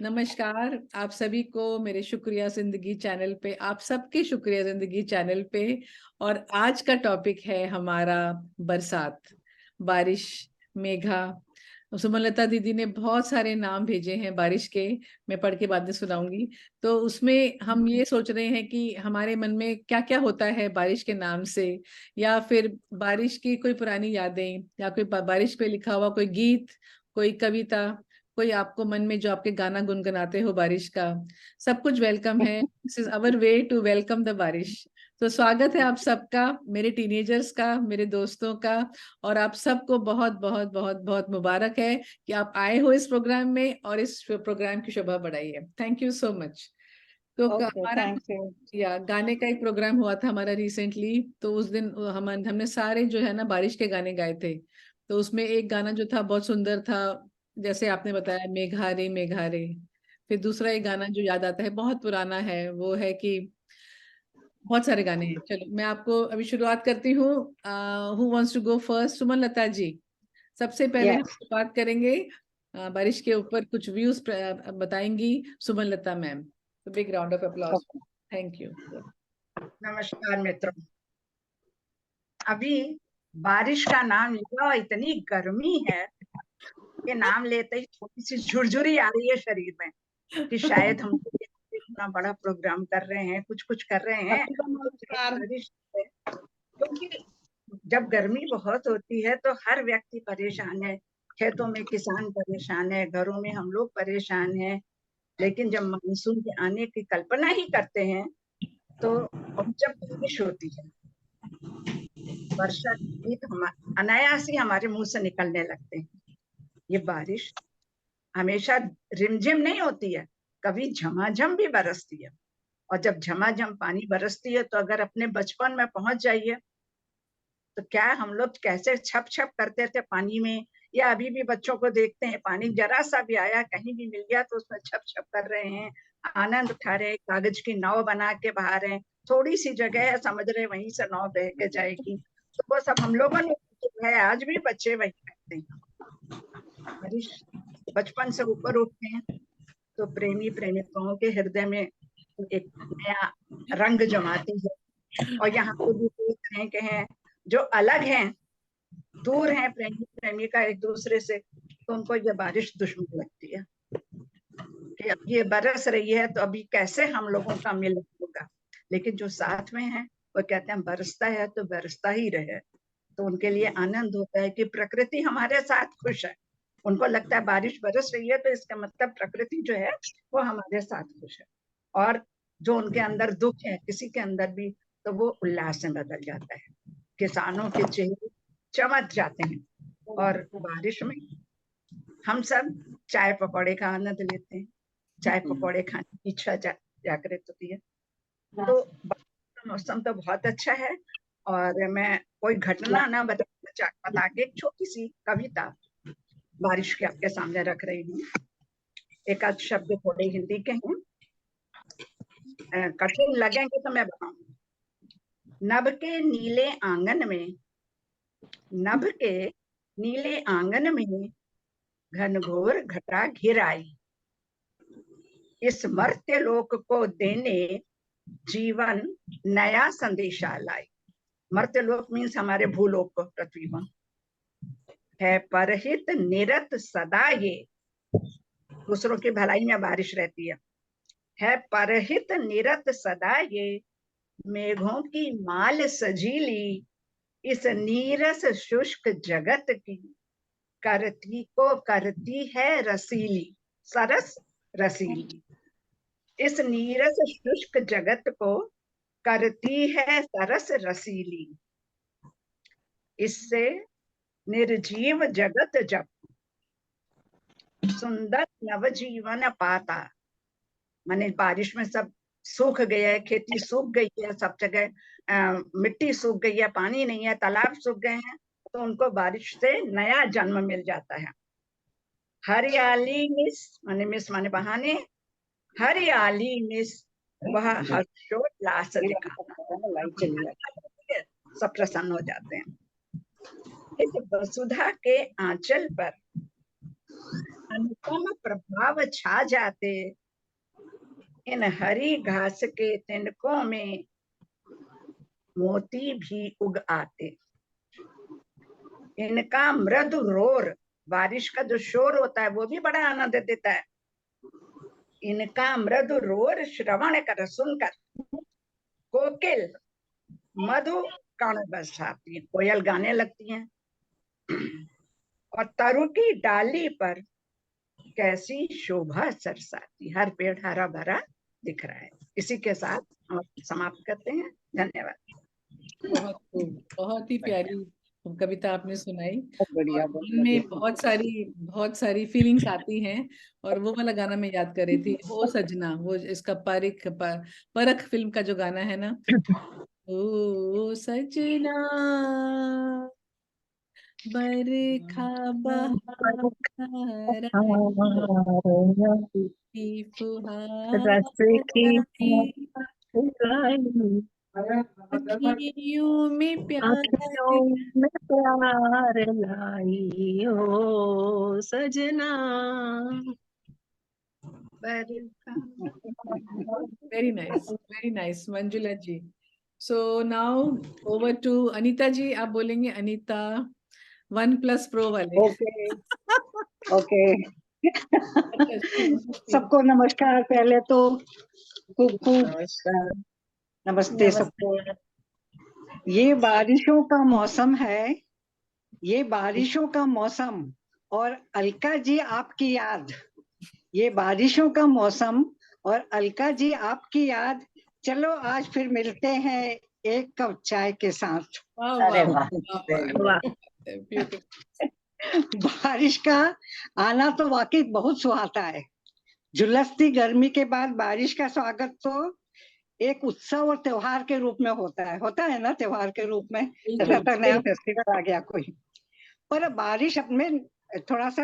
नमस्कार, आप सभी को मेरे शुक्रिया ज़िंदगी चैनल पे, आप सबके शुक्रिया ज़िंदगी चैनल पे। और आज का टॉपिक है हमारा बरसात, बारिश, मेघा। सुमनलता दीदी ने बहुत सारे नाम भेजे हैं बारिश के, मैं पढ़ के बाद में सुनाऊँगी। तो उसमें हम ये सोच रहे हैं कि हमारे मन में क्या-क्या होता है बारिश के नाम से, या फिर बारिश की कोई पुरानी यादें, या कोई ब बारिश पे लिखा हुआ कोई गीत, कोई कविता, कोई आपको मन में जो आपके गाना गुनगुनाते हो बारिश का, सब कुछ वेलकम है। This is our way to welcome the बारिश। तो स्वागत है आप सबका, मेरे टीनेजर्स का, मेरे दोस्तों का। और आप सबको बहुत बहुत बहुत बहुत मुबारक है कि आप आए हो इस प्रोग्राम में और इस प्रोग्राम की शोभा बढ़ाई है। Thank you so much. तो ओके, हमारा थैंक यू। या गाने का एक प्रोग्राम हुआ था हमारा रिसेंटली। तो उस दिन हमने सारे जो है ना बारिश के गाने गाए थे। तो उसमें एक गाना जो था बहुत सुंदर था, जैसे आपने बताया, मेघा रे मेघा रे। फिर दूसरा एक गाना जो याद आता है, बहुत पुराना है, वो है कि बहुत सारे गाने हैं। चलो मैं आपको अभी शुरुआत करती हूँ। Who wants to go first? Suman Lata ji सबसे पहले हम यस, बात करेंगे। बारिश के ऊपर कुछ व्यूज बताएंगी सुमन लता मैम। तो big round of applause. Okay. Thank you. नमस्कार मित्रों। अभी बारिश का नाम लिया और इतनी गर्मी है कि नाम लेते ही थोड़ी सी झुरझुरी आ रही है शरीर में कि शायद हम इतना बड़ा प्रोग्राम कर रहे हैं, कुछ कुछ कर रहे हैं तो शायद बारिश है। क्योंकि जब गर्मी बहुत होती है तो हर व्यक्ति परेशान है। खेतों में किसान परेशान है, घरों में हम लोग परेशान हैं। लेकिन जब मानसून के आने की कल्पना ही करते हैं तो और जब बारिश होती है, वर्षा के गीत अनायास ही हमारे मुंह से निकलने लगते हैं। ये बारिश हमेशा रिमझिम नहीं होती है, कभी झमाझम भी बरसती है। और जब झमाझम पानी बरसती है तो अगर अपने बचपन में पहुंच जाइए तो क्या हम लोग कैसे छप छप करते थे पानी में, या अभी भी बच्चों को देखते हैं पानी जरा सा भी आया कहीं भी मिल गया तो उसमें छप छप कर रहे हैं, आनंद उठा रहे हैं, कागज की नाव बना के बहा रहे हैं। थोड़ी सी जगह है, समझ रहे वहीं से नाव बह के जाएगी। तो वो सब हम लोगों ने है, आज भी बच्चे वही करते हैं। बारिश बचपन से ऊपर उठते हैं तो प्रेमी प्रेमिकाओं के हृदय में एक नया रंग जमाती है। और यहाँ पे भी देख रहे हैं कि हैं जो अलग हैं, दूर हैं प्रेमी प्रेमिका एक दूसरे से, तो उनको ये बारिश दुश्मन लगती है कि अब ये बरस रही है तो अभी कैसे हम लोगों का मिलन होगा। लेकिन जो साथ में है वो कहते हैं बरसता है तो बरसता ही रहे। तो उनके लिए आनंद होता है कि प्रकृति हमारे साथ खुश है। उनको लगता है बारिश बरस रही है तो इसका मतलब प्रकृति जो है वो हमारे साथ खुश है। और जो उनके अंदर दुख है किसी के अंदर भी, तो वो उल्लास में बदल जाता है। किसानों के चेहरे चमक जाते हैं। और बारिश में हम सब चाय पकौड़े का आनंद लेते हैं। चाय पकौड़े खाने की इच्छा जागृत होती है। तो बारिश का मौसम तो बहुत अच्छा है। और मैं कोई घटना ना बता के एक छोटी सी कविता बारिश के आपके सामने रख रही हूँ। एक आध शब्द थोड़े हिंदी के हैं, कठिन लगेंगे तो मैं बताऊंगी। नभ के नीले आंगन में, नभ के नीले आंगन में घनघोर घटा घिर आई। इस मर्त्य लोक को देने जीवन नया संदेशा लाई। मर्त्य लोक मीन्स हमारे भूलोक को, पृथ्वी को। है परहित निरत सदा ये, दूसरों की भलाई में बारिश रहती है परहित निरत सदा ये, मेघों की माल सजीली, इस नीरस शुष्क जगत की, करती है रसीली, सरस रसीली। इस नीरस शुष्क जगत को करती है सरस रसीली। इससे निर्जीव जगत जब सुंदर नवजीवन पाता। माने बारिश में सब सूख गया है, खेती सूख गई है, सब जगह मिट्टी सूख गई है, पानी नहीं है, तालाब सूख गए हैं, तो उनको बारिश से नया जन्म मिल जाता है। हरियाली मिस माने बहाने, हरियाली मिस वह हर्षोल्लास दिखाता, सब प्रसन्न हो जाते हैं। इस वसुधा के आंचल पर अनुपम प्रभाव छा जाते, इन हरी घास के तिनकों में मोती भी उग आते। इनका मृदु रोर, बारिश का जो शोर होता है वो भी बड़ा आनंद देता है। इनका मृदु रोर श्रवण कर, सुनकर कोकिल मधु कण बरसाती है, कोयल गाने लगती हैं। और तरु की डाली पर कैसी शोभा सरसाती, हर पेड़ हरा भरा दिख रहा है। इसी के साथ हम समाप्त करते हैं। धन्यवाद। बहुत ही प्यारी कविता आपने सुनाई। बढ़िया, और मन में बहुत सारी फीलिंग्स आती हैं। और वो वाला गाना मैं याद कर रही थी, ओ सजना, वो इसका परख फिल्म का जो गाना है ना, ओ सजना बरखा बहार की फुहार अखियों में प्यार लाई ओ सजना। Very nice Manjula ji. So now over to Anita ji, आप बोलेंगे। अनीता OnePlus Pro वाले। ओके सबको नमस्कार। पहले तो खूब नमस्ते सबको। ये बारिशों का मौसम है, ये बारिशों का मौसम और अलका जी आपकी याद। ये बारिशों का मौसम और अलका जी आपकी याद। चलो आज फिर मिलते हैं एक कप चाय के साथ। बारिश का आना तो वाकई बहुत सुहाता है। झुलसती गर्मी के बाद बारिश का स्वागत तो एक उत्सव और त्योहार के रूप में होता है ना, त्योहार के रूप में, जैसा तो नया फेस्टिवल आ गया कोई। पर बारिश अपने थोड़ा सा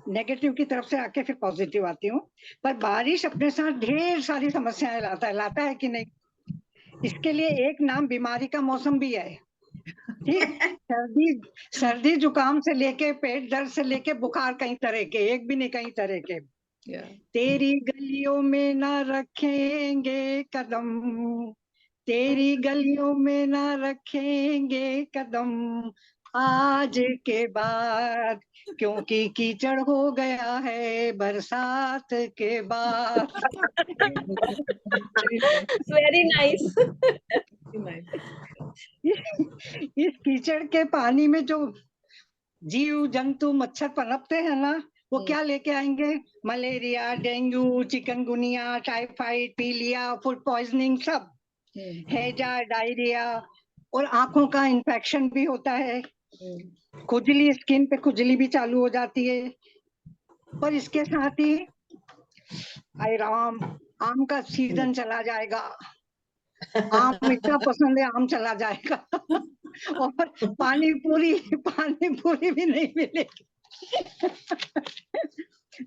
नेगेटिव की तरफ से आके फिर पॉजिटिव आती हूँ। पर बारिश अपने साथ ढेर सारी समस्याएं लाता है कि नहीं। इसके लिए एक नाम बीमारी का मौसम भी है। ठीक, सर्दी जुकाम से लेके पेट दर्द से लेके बुखार, कई तरह के, एक भी नहीं कई तरह के। तेरी गलियों में ना रखेंगे कदम, तेरी गलियों में ना रखेंगे कदम आज के बाद, क्योंकि कीचड़ हो गया है बरसात के बाद। Very nice. इस कीचड़ के पानी में जो जीव जंतु मच्छर पनपते हैं ना, वो क्या लेके आएंगे? मलेरिया, डेंगू, चिकनगुनिया, टाइफाइड, पीलिया, फूड पॉइजनिंग, सब, हैजा, डायरिया, और आंखों का इन्फेक्शन भी होता है। खुजली, स्किन पे खुजली भी चालू हो जाती है। पर इसके साथ ही आई राम, आम का सीजन चला जाएगा। आम इतना पसंद है, आम चला जाएगा। और पानी पूरी भी नहीं मिलेगी।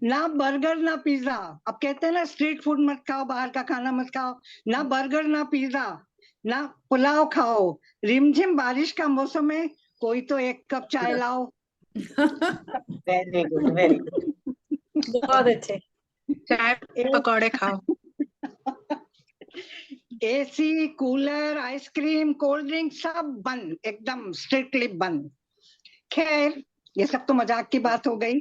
ना बर्गर ना पिज्जा। अब कहते हैं ना स्ट्रीट फूड मत खाओ, बाहर का खाना मत खाओ। ना बर्गर ना पिज्जा ना पुलाव खाओ। रिमझिम बारिश का मौसम है, कोई तो एक कप चाय लाओ। वेरी गुड बहुत अच्छे। चाय पकौड़े खाओ। AC, cooler, ice cream, cold drink सब बंद, एकदम स्ट्रिक्टली बंद। खैर ये सब तो मजाक की बात हो गई।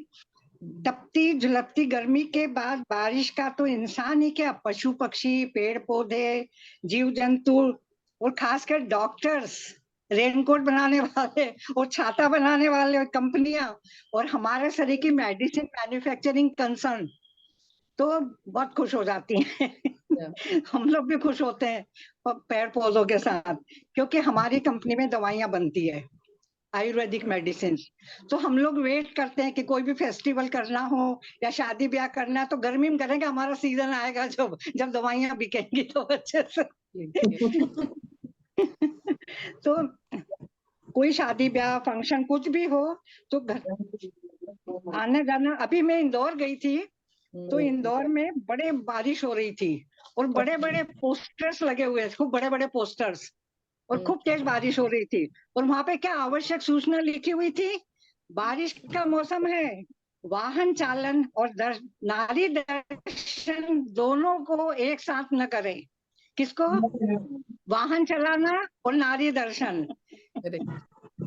तपती झुलसती गर्मी के बाद बारिश का तो इंसान ही क्या, पशु पक्षी, पेड़ पौधे, जीव जंतु और खासकर डॉक्टर्स, रेनकोट बनाने वाले और छाता बनाने वाले कंपनियां, और हमारे शरीर की मेडिसिन मैन्युफैक्चरिंग कंसर्न तो बहुत खुश हो जाती हैं। हम लोग भी खुश होते हैं पेड़ पौधों के साथ, क्योंकि हमारी कंपनी में दवाइयां बनती है, आयुर्वेदिक मेडिसिन। तो हम लोग वेट करते हैं कि कोई भी फेस्टिवल करना हो या शादी ब्याह करना है तो गर्मी में करेंगे, हमारा सीजन आएगा जब दवाइयां बिकेंगी तो अच्छे से। तो कोई शादी ब्याह फंक्शन कुछ भी हो तो घर आने जाना। अभी मैं इंदौर गई थी, तो इंदौर में बड़े बारिश हो रही थी और बड़े बड़े पोस्टर्स लगे हुए, खूब बड़े बड़े पोस्टर्स, और खूब तेज बारिश हो रही थी। और वहां पे क्या आवश्यक सूचना लिखी हुई थी? बारिश का मौसम है, वाहन चालन और नारी दर्शन दोनों को एक साथ न करें। किसको? वाहन चलाना और नारी दर्शन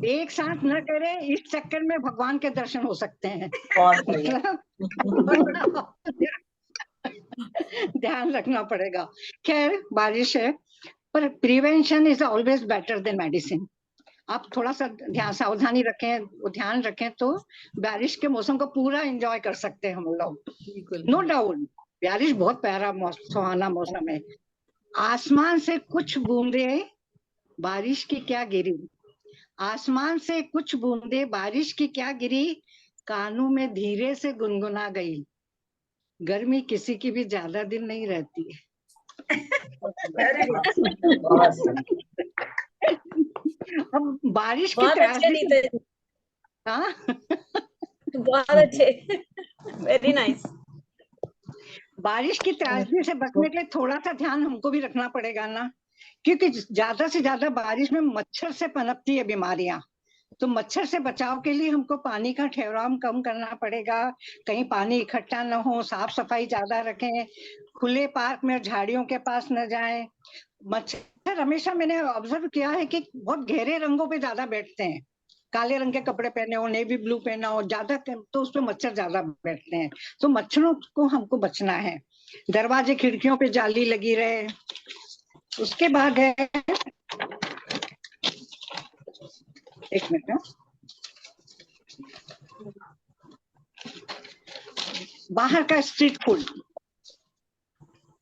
एक साथ न करे, इस चक्कर में भगवान के दर्शन हो सकते हैं। मतलब ध्यान रखना पड़ेगा। खैर बारिश है, पर prevention is always better than medicine. आप थोड़ा सा सावधानी रखें, ध्यान रखें, तो बारिश के मौसम को पूरा एंजॉय कर सकते हैं हम लोग। नो डाउट बारिश बहुत प्यारा सुहाना मौसम है। आसमान से कुछ बूंदे बारिश की क्या गिरी, आसमान से कुछ बूंदे बारिश की क्या गिरी, कानों में धीरे से गुनगुना गई, गर्मी किसी की भी ज्यादा दिन नहीं रहती है। अब बारिश की त्रासदी, हाँ बहुत अच्छे, वेरी नाइस। बारिश की त्रासदी से बचने के लिए थोड़ा सा ध्यान हमको भी रखना पड़ेगा ना, क्योंकि ज्यादा से ज्यादा बारिश में मच्छर से पनपती है बीमारियां। तो मच्छर से बचाव के लिए हमको पानी का ठहराव कम करना पड़ेगा, कहीं पानी इकट्ठा न हो, साफ सफाई ज्यादा रखें, खुले पार्क में झाड़ियों के पास न जाएं। मच्छर हमेशा मैंने ऑब्जर्व किया है कि बहुत गहरे रंगों पे ज्यादा बैठते हैं, काले रंग के कपड़े पहने हो, नेवी ब्लू पहना हो, ज्यादा तो उसपे मच्छर ज्यादा बैठते हैं। तो मच्छरों को हमको बचना है, दरवाजे खिड़कियों पे जाली लगी रहे। उसके बाद है, एक मिनट, बाहर का स्ट्रीट फूड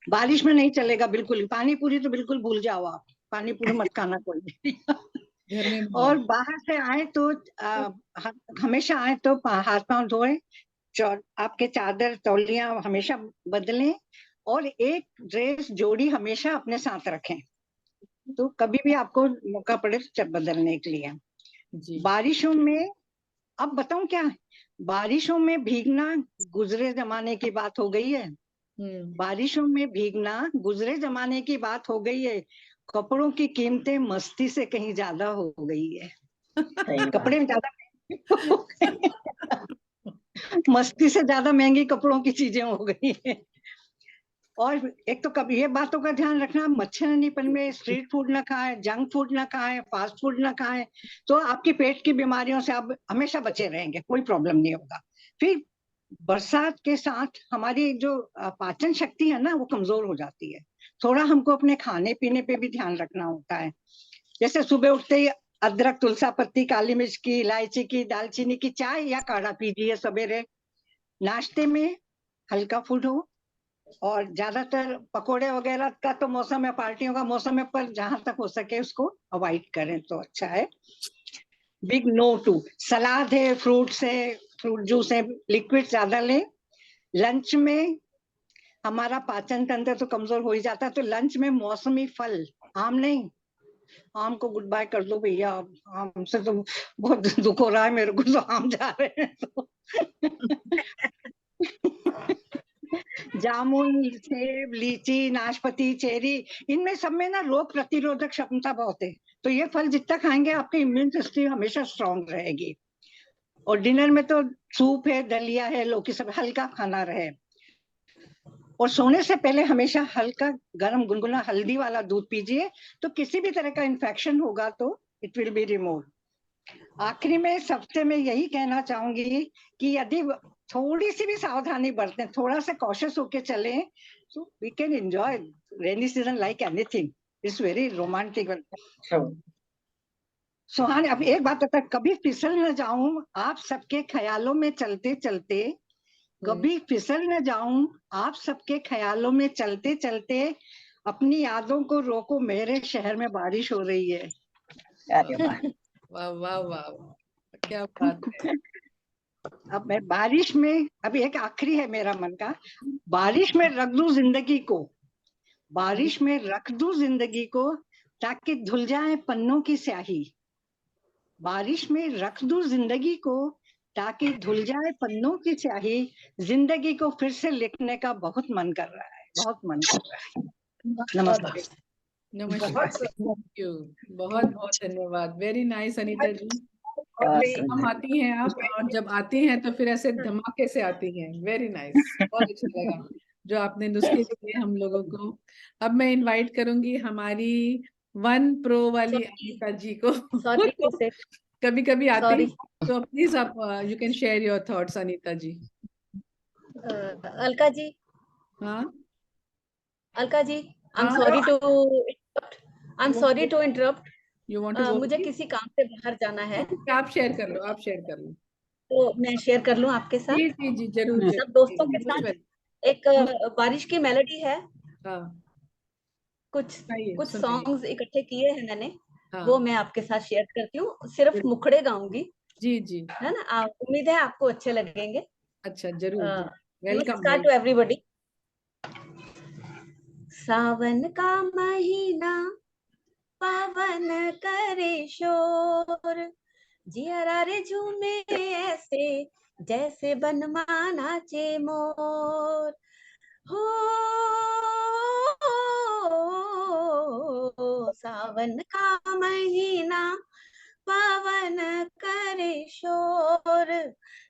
बारिश में नहीं चलेगा बिल्कुल। पानी पूरी तो बिल्कुल भूल जाओ आप, पानी पूरी मत खाना कोई। और बाहर से आए तो हमेशा आए तो हाथ पांव धोए, आपके चादर तौलिया हमेशा बदलें, और एक ड्रेस जोड़ी हमेशा अपने साथ रखें, तो कभी भी आपको मौका पड़े तो बदलने के लिए। बारिशों में अब बताऊं क्या, बारिशों में भीगना गुजरे जमाने की बात हो गई है। बारिशों में भीगना गुजरे जमाने की बात हो गई है, कपड़ों की कीमतें मस्ती से कहीं ज्यादा हो गई है। कपड़े में ज्यादा मस्ती से ज्यादा महंगी कपड़ों की चीजें हो गई है। और एक तो कभी ये बातों का ध्यान रखना, मच्छरदानीपन में स्ट्रीट फूड ना खाएं, जंक फूड ना खाएं, फास्ट फूड ना खाएं, तो आपकी पेट की बीमारियों से आप हमेशा बचे रहेंगे, कोई प्रॉब्लम नहीं होगा। फिर बरसात के साथ हमारी जो पाचन शक्ति है ना, वो कमजोर हो जाती है। थोड़ा हमको अपने खाने पीने पे भी ध्यान रखना होता है। जैसे सुबह उठते ही अदरक, तुलसा पत्ती, काली मिर्च की, इलायची की, दालचीनी की चाय या काढ़ा पीजिए सवेरे। नाश्ते में हल्का फूड हो, और ज्यादातर पकोड़े वगैरह का तो मौसम है, पार्टियों का मौसम है, पर जहां तक हो सके उसको अवॉइड करें तो अच्छा है। बिग नो टू सलाद है, फ्रूट्स है, फ्रूट जूस है, लिक्विड ज्यादा लें। लंच में हमारा पाचन तंत्र तो कमजोर हो ही जाता है, तो लंच में मौसमी फल, आम नहीं, आम को गुड बाय कर दो भैया, आम से तो बहुत दुख हो रहा है मेरे को, तो आम जा रहे हैं तो जामुन, सेब, लीची, नाशपाती, चेरी, इनमें सब में ना रोग प्रतिरोधक क्षमता बहुत है, तो ये फल जितना खाएंगे आपकी इम्यून सिस्टम हमेशा स्ट्रांग रहेगी। और डिनर में तो सूप है, दलिया है, लौकी, सब हल्का खाना रहे। और सोने से पहले हमेशा हल्का गर्म गुनगुना हल्दी वाला दूध पीजिए, तो किसी भी तरह का इन्फेक्शन होगा तो इट विल बी रिमूव। आखिरी में सबसे मैं यही कहना चाहूंगी कि यदि थोड़ी सी भी सावधानी बरतें, थोड़ा सा कॉशियस होके चलें, so we can enjoy rainy season like anything. It's very romantic. सुहानी, अब एक बात बता, कभी फिसल न जाऊं आप सबके ख्यालों में चलते चलते, कभी फिसल न जाऊं आप सबके ख्यालों में चलते चलते, अपनी यादों को रोको, मेरे शहर में बारिश हो रही है। वाह वाह वाह, क्या बात है। अब मैं बारिश में, अभी एक आखिरी है मेरा मन का, बारिश में रख दूं जिंदगी को, बारिश में रख दूं जिंदगी को, ताकि धुल जाए पन्नों की स्याही। बारिश में रख दूं जिंदगी को, ताकि धुल जाए पन्नों की स्याही, जिंदगी को फिर से लिखने का बहुत मन कर रहा है, बहुत मन कर रहा है। नमस्ते। नमस्कार, थैंक यू, बहुत बहुत धन्यवाद, वेरी नाइस अनीता जी। और Awesome. हम आती हैं आप, और जब आती हैं तो फिर ऐसे धमाके से आती हैं। वेरी नाइस, बहुत अच्छा लगा जो आपने नुस्खे दिए हम लोगों को। अब मैं इनवाइट करूंगी हमारी 1 Pro वाली अनीता जी को। सॉरी टू से, कभी कभी आती सॉरी। हैं, तो प्लीज आप you can share your thoughts Anita ji. Alka ji, हाँ अलका जी, आई एम हाँ, sorry to interrupt. You want to go? मुझे किसी काम से बाहर जाना है, आप शेयर कर लो, आप शेयर कर लो। तो मैं शेयर कर लूं आपके जी साथ, जी जी, जरूर हाँ। सब दोस्तों के जरूर, साथ। मोस्ट एक बारिश की मेलोडी है, हाँ, कुछ सुनाइए कुछ सुनाइए। सॉन्ग्स इकट्ठे किए हैं मैंने, वो हाँ मैं आपके साथ शेयर करती हूँ। सिर्फ मुखड़े गाऊंगी, जी जी, है ना। उम्मीद है आपको अच्छे लगेंगे। अच्छा जरूर जी, वेलकम नमस्कार टू वेलकम। एवरीबॉडी। सावन का महीना पावन करे शोर, जियरा रे झूमे ऐसे जैसे बनमाना नाचे मोर। हो सावन का महीना पावन करे शोर,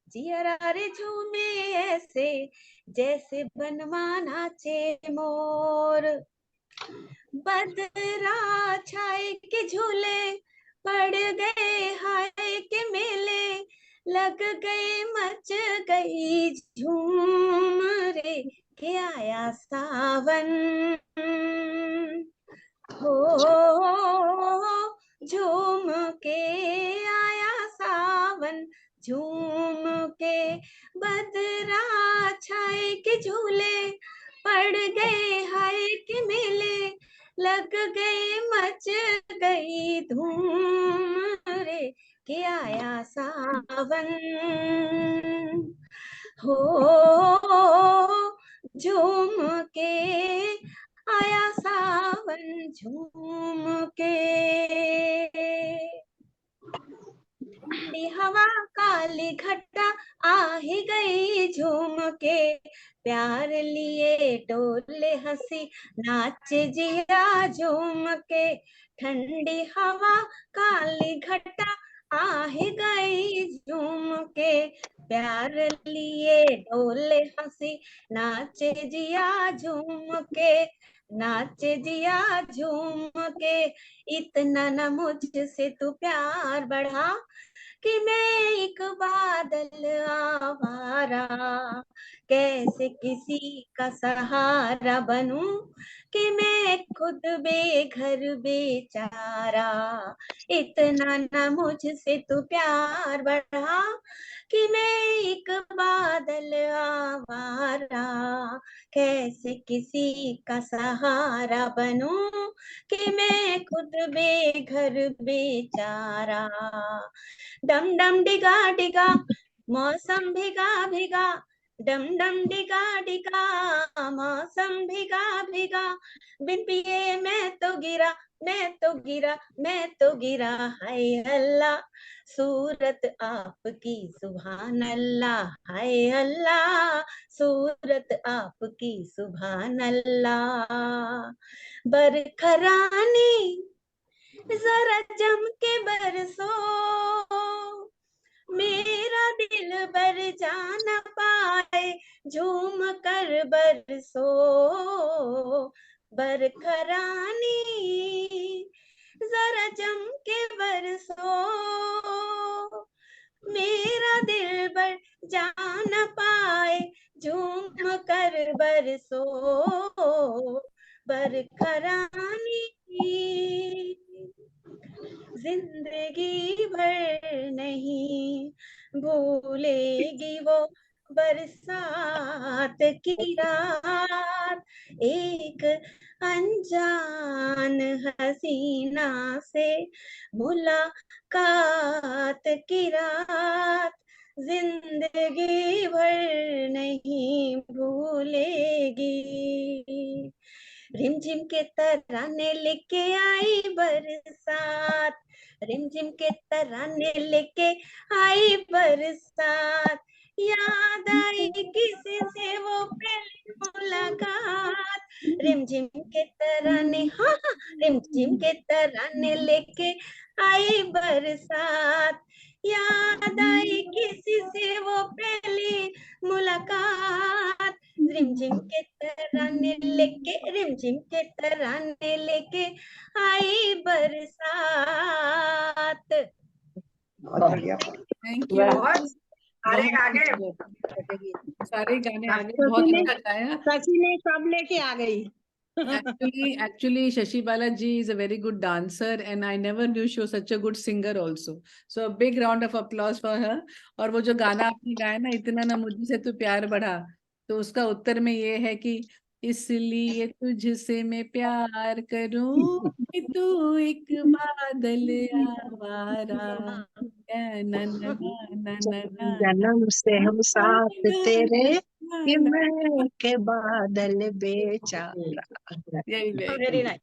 जियरा रे झूमे ऐसे जैसे बनमाना नाचे मोर। बदरा छाए के झूले पड़ गए हाय के मेले, लग गए मच गई झूम रे के आया सावन। हो झूम के आया सावन, झूम के। बदरा छाए के झूले पड़ गए हाय के मेले, लग गए मच गई धूम रे के आया सावन। हो झूम के आया सावन, झूम के। ठंडी हवा काली घटा आ ही गई झूम के, प्यार लिए डोले हंसी नाचे जिया झूम के। ठंडी हवा काली घटा आ ही गई झूम के, प्यार लिए डोले हंसी नाचे जिया झूम के, नाचे जिया झूम के। इतना न मुझसे तू प्यार बढ़ा कि मैं एक बादल आवारा, कैसे किसी का सहारा बनूं कि मैं खुद बेघर बेचारा। इतना न मुझसे तू प्यार बढ़ा कि मैं एक बादल आवारा, कैसे किसी का सहारा बनूं कि मैं खुद बेघर बेचारा। डम डम डिगा डिगा मौसम भिगा भिगा, डम डम डिगा डिगा मौसम भिगा भिगा। बिन पिए मैं तो गिरा, मैं तो गिरा, मैं तो गिरा, हाय अल्लाह सूरत आपकी सुभान अल्लाह, हाय अल्लाह सूरत आपकी सुभान अल्लाह। बरखरानी जरा जम के बरसो, मेरा दिल बर जा न पाए झूम कर बरसो। बरखरानी जरा जम के बरसो, मेरा दिल बर जा न पाए झूम कर बरसो। बरखरानी जिंदगी भर नहीं भूलेगी वो बरसात की रात, एक अनजान हसीना से मुलाकात की रात, जिंदगी भर नहीं भूलेगी। रिमझिम के तराने लेके आई बरसात, रिमझिम के तराने लेके आई बरसात, याद आई किसी से वो पहली मुलाकात। रिमझिम के तराने, हाँ रिमझिम के तराने लेके आई बरसात, याद आई किसी से वो पहली मुलाकात, रिमझिम के तराने लेके, रिमझिम के तराने लेके आई बरसात। बहुत बढ़िया। Thank you. बहुत सारे आगे सारे गाने आगे शशि बहुत ने अच्छा गाया। शशि ने सब लेके आ गई। Actually, Shashi Balaji is a very good dancer, and I never knew she was such a good singer also. So a big round of applause for her. और वो जो गाना आपने गाया ना, इतना ना मुझसे तो प्यार बढ़ा, तो उसका उत्तर में ये है कि इसलिए तुझसे मैं प्यार करूं कि तू एक बादल आवारा, ना ना ना ना ना ना जन्म से हम साथ तेरे, ये ना। मैं के बादल बेचारा। यही वेरी नाइस।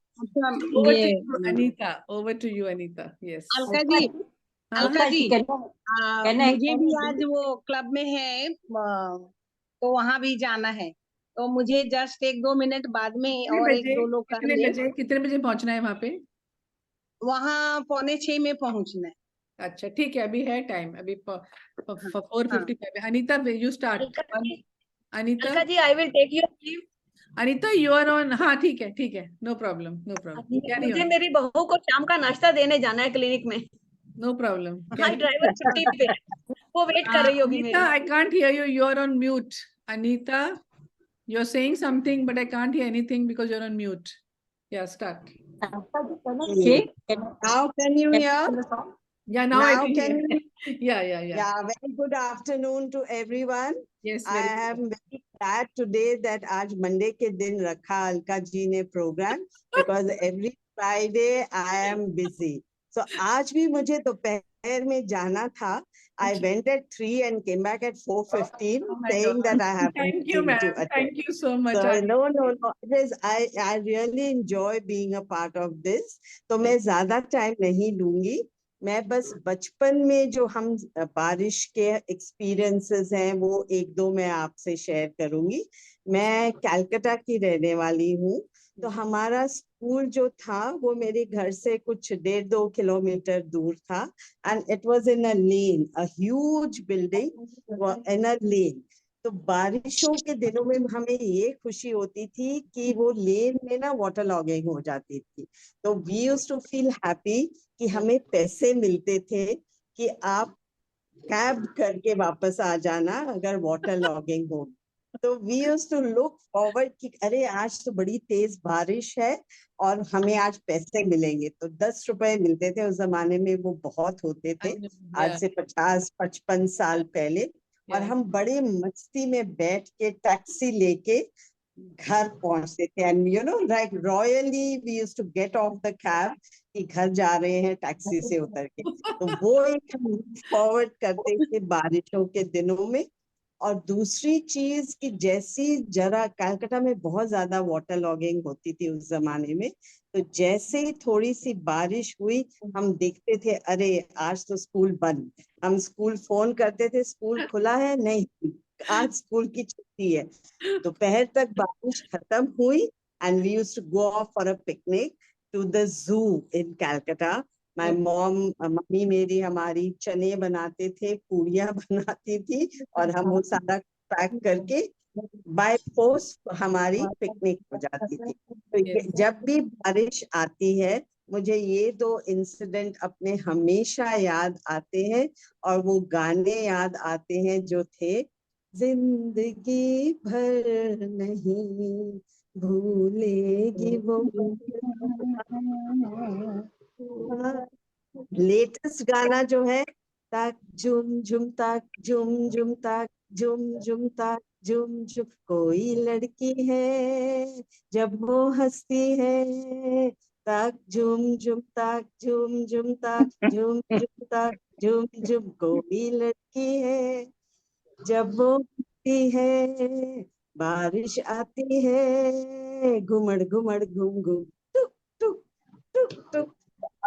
Over to ये you, Anita. Over to you, Anita. Yes. Alka ji, हाँ? अलका जी, कहना मुझे भी आज वो क्लब में है, तो वहां भी जाना है, तो मुझे जस्ट 1-2 मिनट बाद में कितने और बजे 1-2 लोग कितने करेंगे। बजे कितने बजे पहुंचना है वहां पे? वहां 5:45 में पहुंचना है। अच्छा, ठीक है, अभी है टाइम, अभी हाँ, 4:55 है। Anita, you start. Alka ji, Anita, Alka ji, I will take your leave. Anita, you are on. हाँ, ठीक है, no problem, no problem, carry मुझे ऑन, मेरी बहू को शाम का नाश्ता देने जाना है क्लिनिक में। नो प्रॉब्लम, हाँ, कैरी। ड्राइवर छुट्टी पे है, वो वेट कर रही होगी Anita, मेरी। I can't hear you. You are on mute. Anita, you're saying something, but I can't hear anything because you're on mute. Yeah, start. Now can you hear? Yeah, now I Now can can hear. you? Yeah. Yeah, very good afternoon to everyone. Yes, I very am very glad today that आज Monday के दिन रखा अलका जी ने program, because every Friday I am busy. So आज भी मुझे दोपहर में जाना था. I went at 3 and came back at 4:15, Oh my saying God. that I have a Thank you, meeting to ma'am. attend. Thank you so much. So no. It is, I really enjoy being a part of this. तो मैं ज्यादा time नहीं लूंगी. मैं बस बचपन में जो हम बारिश के एक्सपीरियंसेस हैं वो 1-2 मैं आपसे शेयर करूंगी. मैं कलकत्ता की रहने वाली हूँ, तो हमारा स्कूल जो था वो मेरे घर से कुछ 1.5-2 किलोमीटर दूर था. And it was in a lane, a huge building in a lane. तो बारिशों के दिनों में हमें ये खुशी होती थी कि वो लेन में ना वाटर लॉगिंग हो जाती थी. तो we used to feel happy कि हमें पैसे मिलते थे कि आप कैब करके वापस आ जाना अगर वाटर लॉगिंग हो. तो we used to look forward कि अरे आज तो बड़ी तेज बारिश है और हमें आज पैसे मिलेंगे. तो 10 रुपए मिलते थे उस जमाने में, वो बहुत होते थे, आज से 50-55 साल पहले. और हम बड़े मस्ती में बैठ के टैक्सी लेके घर पहुंचते थे. And you know like royally we used to get off the cab कि घर जा रहे हैं टैक्सी से उतर के. तो वो एक हम फॉरवर्ड करते थे बारिशों के दिनों में. और दूसरी चीज कि जैसी जरा कलकत्ता में बहुत ज्यादा वाटर लॉगिंग होती थी उस जमाने में, तो जैसे ही थोड़ी सी बारिश हुई हम देखते थे अरे आज तो स्कूल बंद. हम स्कूल फोन करते थे, स्कूल खुला है? नहीं, आज स्कूल की छुट्टी है. दोपहर तक बारिश खत्म हुई and we used to go off for a picnic to the zoo in Calcutta. My mom, मम्मी मेरी हमारी चने बनाते थे, पूड़ियाँ बनाती थी और हम वो सारा पैक करके बाय पोस्ट हमारी पिकनिक हो जाती थी. तो जब भी बारिश आती है मुझे ये 2 इंसिडेंट अपने हमेशा याद आते हैं. और वो गाने याद आते हैं जो थे, जिंदगी भर नहीं भूलेगी वो. लेटेस्ट गाना जो है, ताक झुम झुम ताक झुम झुम ताक झुम झुम ताक झुम झुम, कोई लड़की है जब वो हंसती है, ताक झुम झुम ताक झुम झुम ताक झुम झुम ताक झुम झुम, कोई लड़की है जब वो हंसती है, बारिश आती है घुमड़ घुमड़ घुम घुम टुक टुक टुक टुक.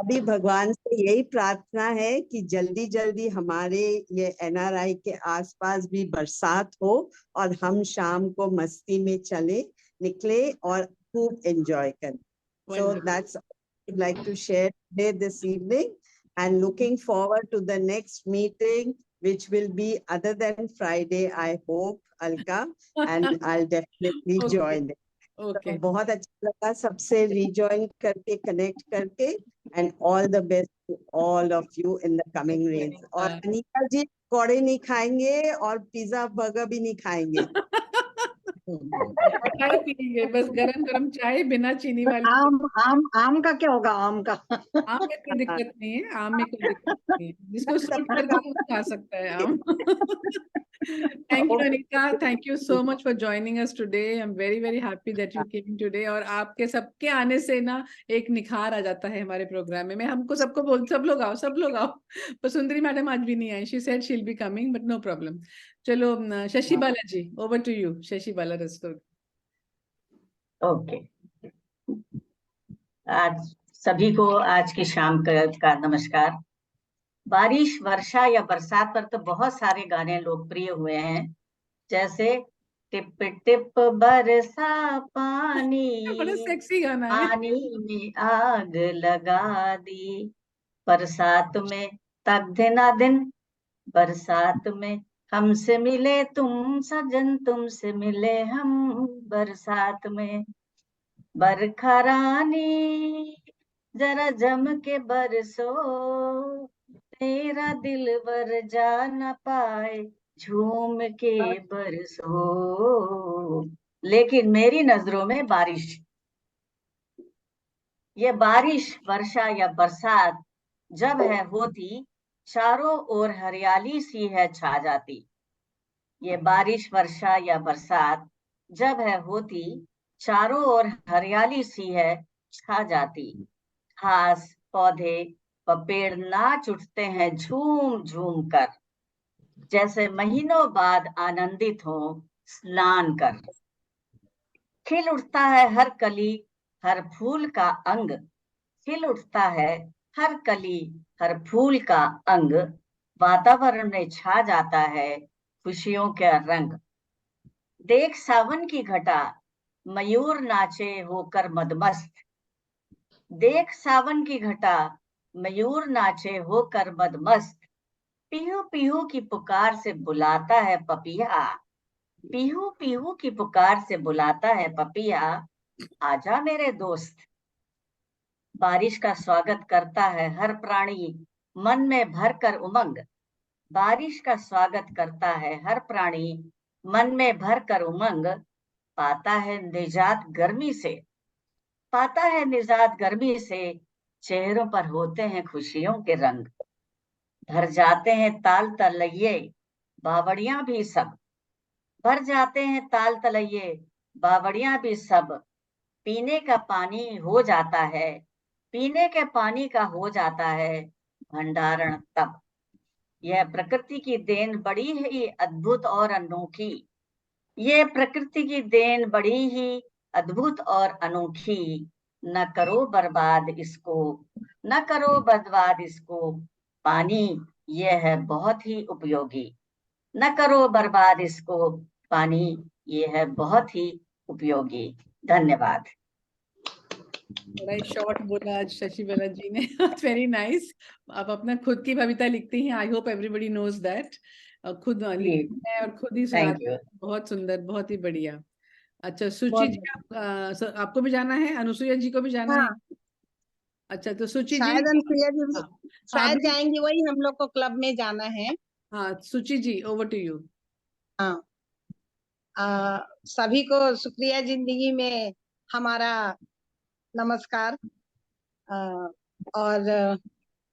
अभी भगवान से यही प्रार्थना है कि जल्दी जल्दी हमारे ये एनआरआई के आसपास भी बरसात हो और हम शाम को मस्ती में निकले और खूब एंजॉय करें. So that's what I'd like to share today this evening. and looking forward to the next meeting, which will be other than Friday, I hope, Alka, and I'll definitely Okay. join it. Okay. तो बहुत अच्छा लगा सबसे rejoin करके, connect करके, and all the best to all of you in the coming rains. और Bye. Anita जी पकौड़े नहीं खाएंगे और पिज्जा बर्गर भी नहीं खाएंगे। चाय पियेंगे, बस गरम गरम चाय बिना चीनी वाली। आम का क्या होगा? आम का आम में कोई दिक्कत नहीं है, आम में कोई दिक्कत नहीं है, जिसको सूट करता है वो खा सकता है आम। Thank you, Anita. Thank you so much for joining us today. I'm very, very happy that you came today. और आपके सबके आने से ना एक निखार आ जाता है हमारे प्रोग्राम में। मैं हमको सबको बोल, सब लोग आओ, सब लोग आओ। पर सुंदरी मैडम आज भी नहीं आई। She said she'll be coming, but no problem. चलो शशि बाला जी, over to you. Shashi Bala Rastogi. Okay, आज सभी को आज की शाम का नमस्कार। बारिश, वर्षा या बरसात पर तो बहुत सारे गाने लोकप्रिय हुए हैं, जैसे टिप टिप बरसा पानी, बड़ा सेक्सी गाना है। पानी में आग लगा दी, बरसात में तक दिना दिन, बरसात में हमसे मिले तुम सजन, तुमसे मिले हम बरसात में, बरखा रानी जरा जम के बरसो, तेरा दिल बर जा न पाए झूम के बरसो। लेकिन मेरी नजरों में बारिश, ये बारिश, वर्षा या बरसात जब है होती, चारों ओर हरियाली सी है छा जाती। ये बारिश, वर्षा या बरसात जब है होती, चारों ओर हरियाली सी है छा जाती। घास, पौधे व पेड़ नाच उठते हैं झूम झूम कर, जैसे महीनों बाद आनंदित हो स्नान कर। खिल उठता है हर कली, हर फूल का अंग, खिल उठता है हर कली, हर फूल का अंग, वातावरण में छा जाता है खुशियों का रंग। देख सावन की घटा, मयूर नाचे होकर मदमस्त, देख सावन की घटा, मयूर नाचे होकर मदमस्त, पीहू पीहू की पुकार से बुलाता है पपिया, पीहू पीहू की पुकार से बुलाता है पपिया, आजा मेरे दोस्त। बारिश का स्वागत करता है हर प्राणी, मन में भरकर उमंग, बारिश का स्वागत करता है हर प्राणी, मन में भरकर उमंग, पाता है निजात गर्मी से, पाता है निजात गर्मी से, चेहरों पर होते हैं खुशियों के रंग। भर जाते हैं ताल तलैये बावड़ियां भी सब, भर जाते हैं ताल तलैये बावड़ियां भी सब, पीने का पानी हो जाता है, पीने के पानी का हो जाता है भंडारण तब। यह प्रकृति की देन बड़ी ही अद्भुत और अनोखी, ये प्रकृति की देन बड़ी ही अद्भुत और अनोखी, न करो बर्बाद इसको, न करो बर्बाद इसको, पानी ये है बहुत ही उपयोगी, न करो बर्बाद इसको, पानी ये है बहुत ही उपयोगी। धन्यवाद। बड़ा शॉर्ट बोला आज शशि बाला जी ने। Very nice. आप अपना खुद की कविता लिखती हैं, I hope everybody knows that. खुद लिखती हैं और खुद ही सुनाती हैं, बहुत सुंदर, बहुत ही बढ़िया। अच्छा सुचि जी, आपको भी जाना है, अनुसुईया जी को भी जाना है? अच्छा तो सुचि जी, शायद अनुसुईया जी हाँ, शायद जाएंगी, वही हम लोग को क्लब में जाना है। हाँ सुचि जी, ओवर टू यू। हाँ, सभी को शुक्रिया जिंदगी में हमारा नमस्कार, और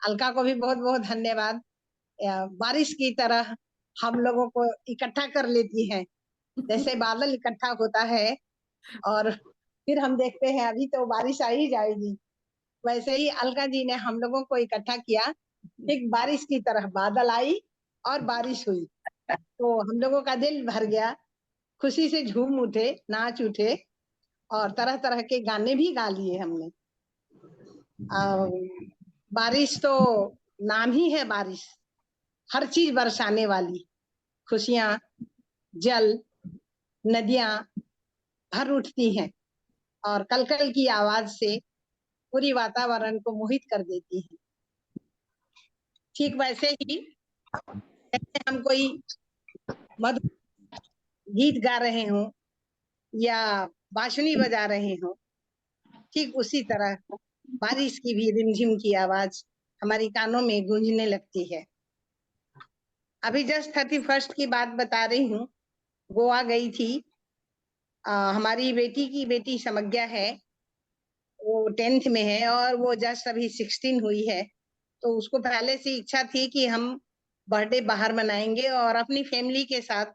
अलका को भी बहुत बहुत धन्यवाद। बारिश की तरह हम लोगों को इकट्ठा कर लेती है, जैसे बादल इकट्ठा होता है और फिर हम देखते हैं अभी तो बारिश आ ही जाएगी, वैसे ही अलका जी ने हम लोगों को इकट्ठा किया। एक बारिश की तरह बादल आई और बारिश हुई, तो हम लोगों का दिल भर गया, खुशी से झूम उठे, नाच उठे और तरह तरह के गाने भी गा लिए हमने। बारिश तो नाम ही है बारिश, हर चीज बरसाने वाली, खुशियां, जल, नदियां भर उठती हैं और कलकल की आवाज से पूरी वातावरण को मोहित कर देती है। ठीक वैसे ही जैसे हम कोई मधुर गीत गा रहे हों या बांसुरी बजा रहे हों, ठीक उसी तरह बारिश की भी रिमझिम की आवाज हमारी कानों में गूंजने लगती है। अभी जस्ट 31 की बात बता रही हूँ, गोवा गई थी। हमारी बेटी की बेटी समज्ञा है, वो 10th में है और वो जस्ट अभी 16 हुई है। तो उसको पहले से इच्छा थी कि हम बर्थडे बाहर मनाएंगे और अपनी फैमिली के साथ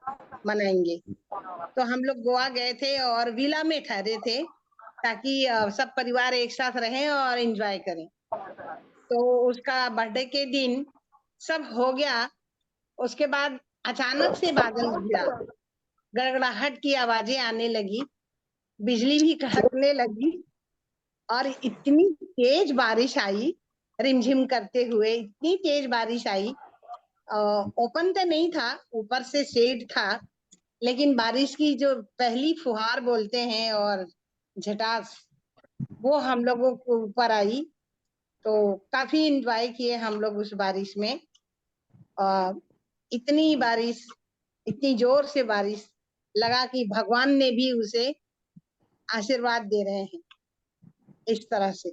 मनाएंगे। तो हम लोग गोवा गए थे और विला में ठहरे थे ताकि सब परिवार एक साथ रहें और एंजॉय करें। तो उसका बर्थडे के दिन सब हो गया। उसके बाद अचानक से बादल घिरा, गड़गड़ाहट की आवाजें आने लगी, बिजली भी कड़कने लगी और इतनी तेज बारिश आई, रिमझिम करते हुए इतनी तेज बारिश आई। ओपन तो नहीं था, ऊपर से शेड था, लेकिन बारिश की जो पहली फुहार बोलते हैं और झटास, वो हम लोगों को ऊपर आई। तो काफी एंजॉय किए हम लोग उस बारिश में। इतनी बारिश, इतनी जोर से बारिश, लगा कि भगवान ने भी उसे आशीर्वाद दे रहे हैं इस तरह से।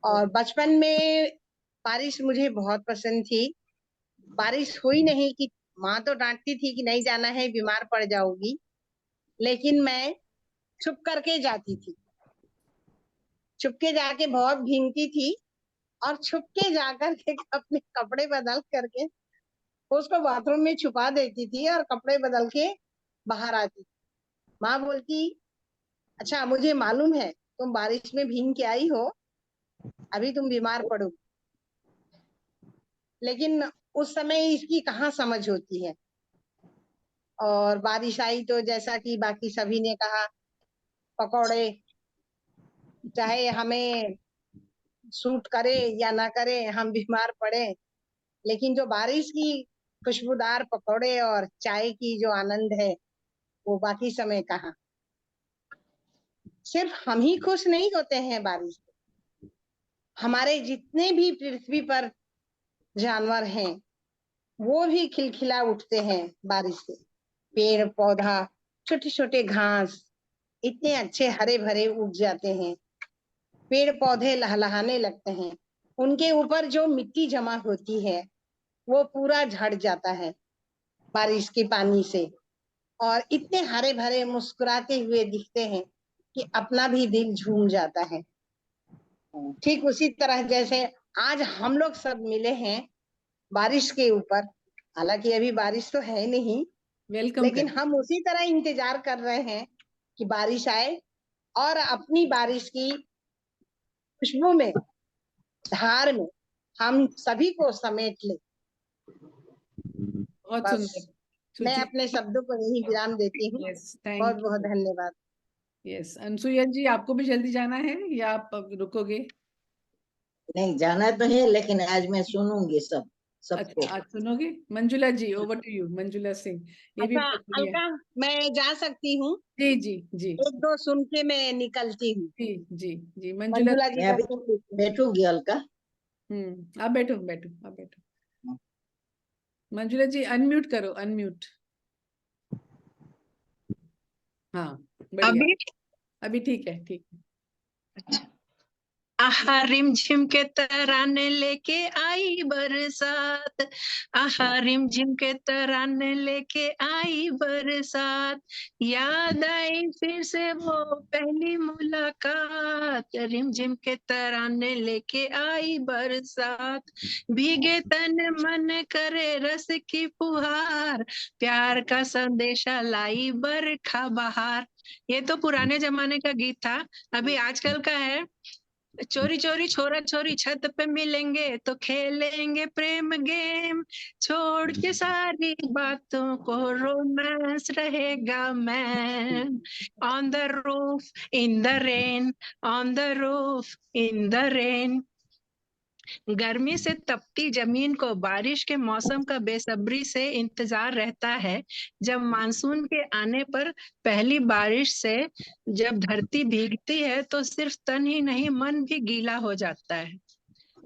और बचपन में बारिश मुझे बहुत पसंद थी। बारिश हुई नहीं कि माँ तो डांटती थी कि नहीं जाना है, बीमार पड़ जाओगी, लेकिन मैं छुप करके जाती थी, छुप के जाके बहुत भीगती थी और छुप के जाकर के अपने कपड़े बदल करके उसको बाथरूम में छुपा देती थी और कपड़े बदल के बाहर आती। माँ बोलती, अच्छा मुझे मालूम है तुम बारिश में भीग के आई हो, अभी तुम बीमार पड़ो। लेकिन उस समय इसकी कहाँ समझ होती है। और बारिश आई तो जैसा कि बाकी सभी ने कहा, पकौड़े, चाहे हमें सूट करे या ना करे, हम बीमार पड़े, लेकिन जो बारिश की खुशबूदार पकौड़े और चाय की जो आनंद है, वो बाकी समय कहाँ। सिर्फ हम ही खुश नहीं होते हैं बारिश से, हमारे जितने भी पृथ्वी पर जानवर हैं वो भी खिलखिला उठते हैं बारिश से। पेड़ पौधा, छोटे छोटे घास इतने अच्छे हरे भरे उग जाते हैं, पेड़ पौधे लहलहाने लगते हैं, उनके ऊपर जो मिट्टी जमा होती है वो पूरा झड़ जाता है बारिश के पानी से, और इतने हरे भरे मुस्कुराते हुए दिखते हैं कि अपना भी दिल झूम जाता है। ठीक उसी तरह जैसे आज हम लोग सब मिले हैं बारिश के ऊपर, हालांकि अभी बारिश तो है नहीं, वेलकम लेकिन हम उसी तरह इंतजार कर रहे हैं कि बारिश आए और अपनी बारिश की खुशबू में, धार में हम सभी को समेट ले। बहुत बस सुंदर। मैं अपने शब्दों पर यही विराम देती हूँ। यस, बहुत थैंक बहुत यू। धन्यवाद। यस, अनसुया जी आपको भी जल्दी जाना है या आप रुकोगे? नहीं, जाना तो है, लेकिन आज मैं सुनूंगी सबको। अच्छा, आज सुनोगे। Manjula ji, over to you. Manjula Singh, ये भी अच्छा बहुत अलका, मैं जा सकती हूँ? जी जी जी एक दो सुन के मैं निकलती हूँ। जी जी जी मंजुला मंजुला जी मैं अभी का बैठूंगी अलका। आप बैठो बैठो, आप बैठो। मंजुला जी अनम्यूट करो, अनम्यूट। हाँ, बढ़िया, अभी ठीक है, ठीक है। आहा रिमझिम के तराने लेके आई बरसात, आहा रिमझिम के तराने लेके आई बरसात, याद आई फिर से वो पहली मुलाकात, रिमझिम के तराने लेके आई बरसात, भीगे तन मन करे रस की फुहार, प्यार का संदेशा लाई बरखा बहार। ये तो पुराने जमाने का गीत था। अभी आजकल का है, चोरी चोरी छोरा छोरी छत पे मिलेंगे तो खेलेंगे प्रेम गेम, छोड़ के सारी बातों को रोमांस रहेगा man, on the roof in the rain, on the roof in the rain. गर्मी से तपती जमीन को बारिश के मौसम का बेसब्री से इंतजार रहता है। जब मानसून के आने पर पहली बारिश से जब धरती भीगती है तो सिर्फ तन ही नहीं मन भी गीला हो जाता है।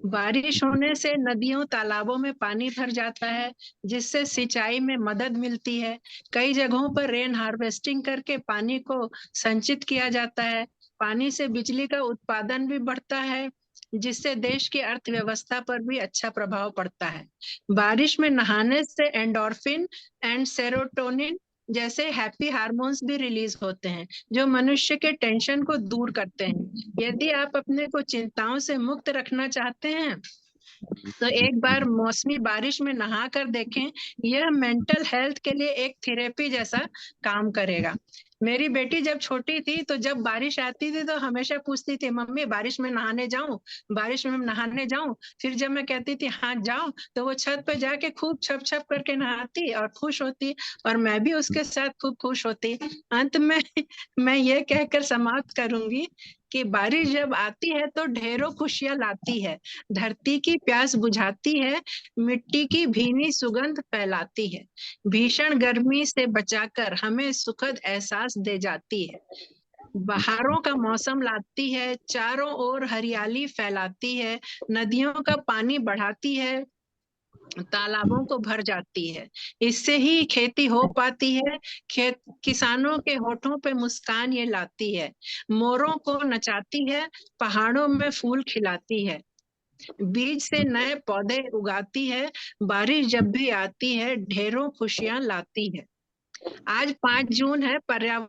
बारिश होने से नदियों तालाबों में पानी भर जाता है, जिससे सिंचाई में मदद मिलती है। कई जगहों पर रेन हार्वेस्टिंग करके पानी को संचित किया जाता है। पानी से बिजली का उत्पादन भी बढ़ता है, जिससे देश की अर्थव्यवस्था पर भी अच्छा प्रभाव पड़ता है। बारिश में नहाने से एंडोर्फिन एंड सेरोटोनिन जैसे हैप्पी हार्मोन्स भी रिलीज होते हैं, जो मनुष्य के टेंशन को दूर करते हैं। यदि आप अपने को चिंताओं से मुक्त रखना चाहते हैं तो एक बार मौसमी बारिश में नहा कर देखें। यह मेंटल हेल्थ के लिए एक थेरेपी जैसा काम करेगा। मेरी बेटी जब छोटी थी तो जब बारिश आती थी तो हमेशा पूछती थी, मम्मी बारिश में नहाने जाऊं, बारिश में नहाने जाऊं। फिर जब मैं कहती थी हाँ जाओ, तो वो छत पे जाके खूब छप छप करके नहाती और खुश होती, और मैं भी उसके साथ खूब खुश होती। अंत में मैं ये कहकर समाप्त करूंगी कि बारिश जब आती है तो ढेरों खुशियां लाती है, धरती की प्यास बुझाती है, मिट्टी की भीनी सुगंध फैलाती है, भीषण गर्मी से बचाकर हमें सुखद एहसास दे जाती है, बहारों का मौसम लाती है, चारों ओर हरियाली फैलाती है, नदियों का पानी बढ़ाती है, तालाबों को भर जाती है। इससे ही खेती हो पाती है। किसानों के होठों पे मुस्कान ये लाती है, मोरों को नचाती है, पहाड़ों में फूल खिलाती है, बीज से नए पौधे उगाती है। बारिश जब भी आती है ढेरों खुशियां लाती है। आज 5 जून है, पर्यावरण